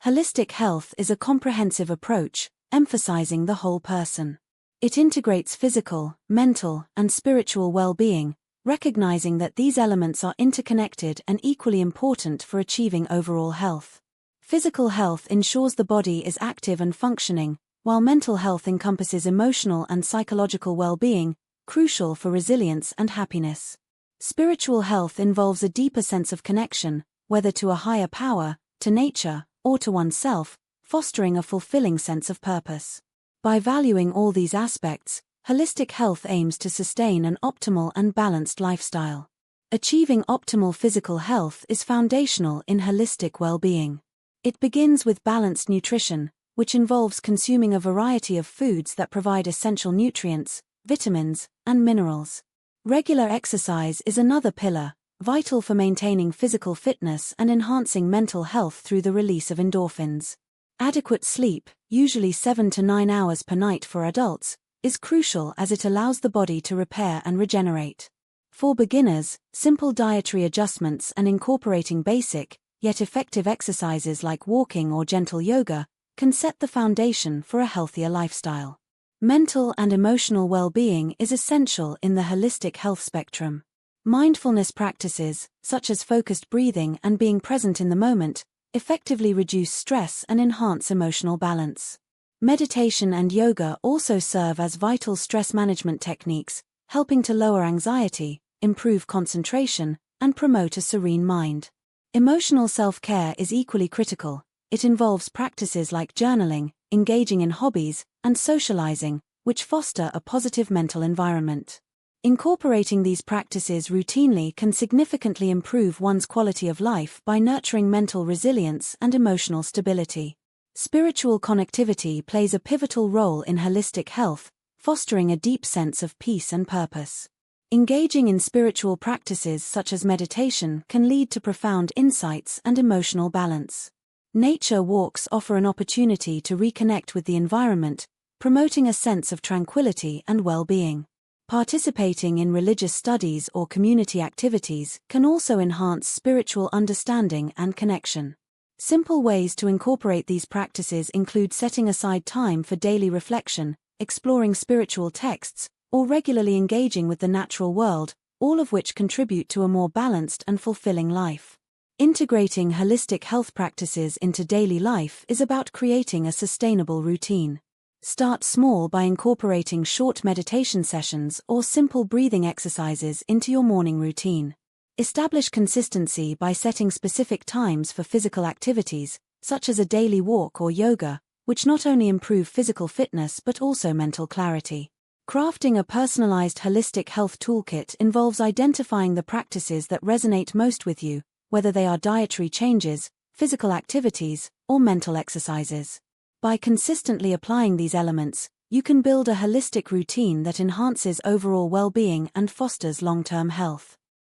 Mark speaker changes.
Speaker 1: Holistic health is a comprehensive approach, emphasizing the whole person. It integrates physical, mental, and spiritual well-being, recognizing that these elements are interconnected and equally important for achieving overall health. Physical health ensures the body is active and functioning, while mental health encompasses emotional and psychological well-being, crucial for resilience and happiness. Spiritual health involves a deeper sense of connection, whether to a higher power, to nature, or to oneself, fostering a fulfilling sense of purpose. By valuing all these aspects, holistic health aims to sustain an optimal and balanced lifestyle. Achieving optimal physical health is foundational in holistic well-being. It begins with balanced nutrition, which involves consuming a variety of foods that provide essential nutrients, vitamins, and minerals. Regular exercise is another pillar, vital for maintaining physical fitness and enhancing mental health through the release of endorphins. Adequate sleep, usually 7 to 9 hours per night for adults, is crucial as it allows the body to repair and regenerate. For beginners, simple dietary adjustments and incorporating basic, yet effective exercises like walking or gentle yoga can set the foundation for a healthier lifestyle. Mental and emotional well-being is essential in the holistic health spectrum. Mindfulness practices, such as focused breathing and being present in the moment, effectively reduce stress and enhance emotional balance. Meditation and yoga also serve as vital stress management techniques, helping to lower anxiety, improve concentration, and promote a serene mind. Emotional self-care is equally critical. It involves practices like journaling, engaging in hobbies, and socializing, which foster a positive mental environment. Incorporating these practices routinely can significantly improve one's quality of life by nurturing mental resilience and emotional stability. Spiritual connectivity plays a pivotal role in holistic health, fostering a deep sense of peace and purpose. Engaging in spiritual practices such as meditation can lead to profound insights and emotional balance. Nature walks offer an opportunity to reconnect with the environment, promoting a sense of tranquility and well-being. Participating in religious studies or community activities can also enhance spiritual understanding and connection. Simple ways to incorporate these practices include setting aside time for daily reflection, exploring spiritual texts, or regularly engaging with the natural world, all of which contribute to a more balanced and fulfilling life. Integrating holistic health practices into daily life is about creating a sustainable routine. Start small by incorporating short meditation sessions or simple breathing exercises into your morning routine. Establish consistency by setting specific times for physical activities, such as a daily walk or yoga, which not only improve physical fitness but also mental clarity. Crafting a personalized holistic health toolkit involves identifying the practices that resonate most with you, whether they are dietary changes, physical activities, or mental exercises. By consistently applying these elements, you can build a holistic routine that enhances overall well-being and fosters long-term health.